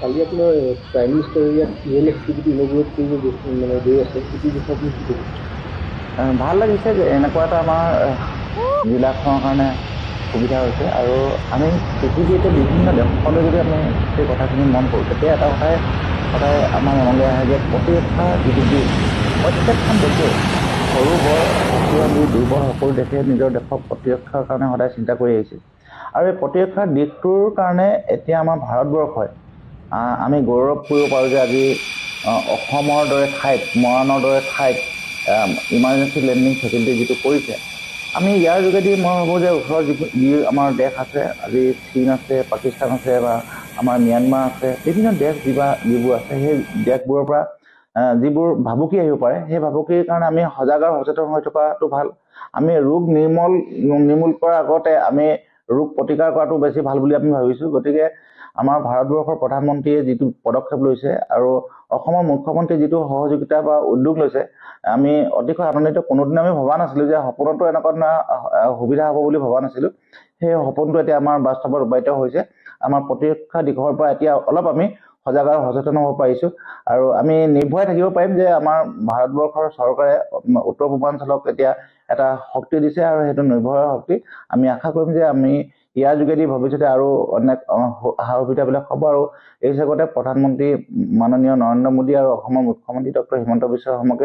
কালি আপোনাৰ প্ৰাইম মিনিষ্টাৰে ইয়াত ইএলএছ টিভিটো ইনগ্ৰেট কৰিব মানে গৈ আছে, এইটো বিষয়ে আপুনি কি ক'ব? ভাল লাগিছে যে এনেকুৱা এটা আমাৰ জিলাখনৰ কাৰণে সুবিধা হৈছে। আৰু আমি পৃথিৱীৰ এতিয়া বিভিন্ন দেশলৈ যদি আমি সেই কথাখিনি মন কৰোঁ, তেতিয়া এটা কথাই সদায় আমাৰ মনলৈ আহে যে প্ৰতিৰক্ষা যিটো দিশ, প্ৰত্যেকখন দেশে সৰু বৰ শক্তিশালী দুৰ্বল সকলো দেশে নিজৰ দেশৰ প্ৰতিৰক্ষাৰ কাৰণে সদায় চিন্তা কৰি আহিছে। আৰু এই প্ৰতিৰক্ষাৰ দিশটোৰ কাৰণে এতিয়া আমাৰ ভাৰতবৰ্ষই আমি গৌৰৱ কৰিব পাৰোঁ যে আজি অসমৰ দৰে ঠাইত, মৰাণৰ দৰে ঠাইত ইমাৰ্জেঞ্চি লেণ্ডিং ফেচিলিটি যিটো কৰিছে, আমি ইয়াৰ যোগেদি মই ভাবোঁ যে ওচৰৰ যি আমাৰ দেশ আছে, আজি চীন আছে, পাকিস্তান আছে, বা আমাৰ ম্যানমাৰ আছে, বিভিন্ন দেশ যিবোৰ আছে, সেই দেশবোৰৰ পৰা যিবোৰ ভাবুকি আহিব পাৰে, সেই ভাবুকিৰ কাৰণে আমি সজাগ আৰু সচেতন হৈ থকাটো ভাল। আমি ৰোগ নিৰ্মূল কৰাৰ আগতে আমি ৰোগ প্ৰতিকাৰ কৰাটো বেছি ভাল বুলি আমি ভাবিছোঁ। গতিকে আমাৰ ভাৰতবৰ্ষৰ প্ৰধানমন্ত্ৰীয়ে যিটো পদক্ষেপ লৈছে আৰু অসমৰ মুখ্যমন্ত্ৰীয়ে যিটো সহযোগিতা বা উদ্যোগ লৈছে, আমি অতিশয় আনন্দিত। কোনোদিন আমি ভবা নাছিলোঁ যে সপোনতো এনেকুৱা সুবিধা হ'ব বুলি ভবা নাছিলোঁ। সেই সপোনটো এতিয়া আমাৰ বাস্তৱত ৰূপায়িত হৈছে। আমাৰ প্ৰতিৰক্ষা দিশৰ পৰা এতিয়া অলপ আমি সজাগ আৰু সচেতন হ'ব পাৰিছোঁ, আৰু আমি নিৰ্ভয়ে থাকিব পাৰিম যে আমাৰ ভাৰতবৰ্ষৰ চৰকাৰে উত্তৰ পূৰ্বাঞ্চলক এতিয়া এটা শক্তি দিছে, আৰু সেইটো নিৰ্ভয়ৰ শক্তি। আমি আশা কৰিম যে আমি ইয়াৰ যোগেদি ভৱিষ্যতে আৰু অনেক সা সুবিধাবিলাক হ'ব। আৰু এই জগতে প্ৰধানমন্ত্ৰী মাননীয় নৰেন্দ্ৰ মোদী আৰু অসমৰ মুখ্যমন্ত্ৰী ডক্টৰ হিমন্ত বিশ্ব শৰ্মাকে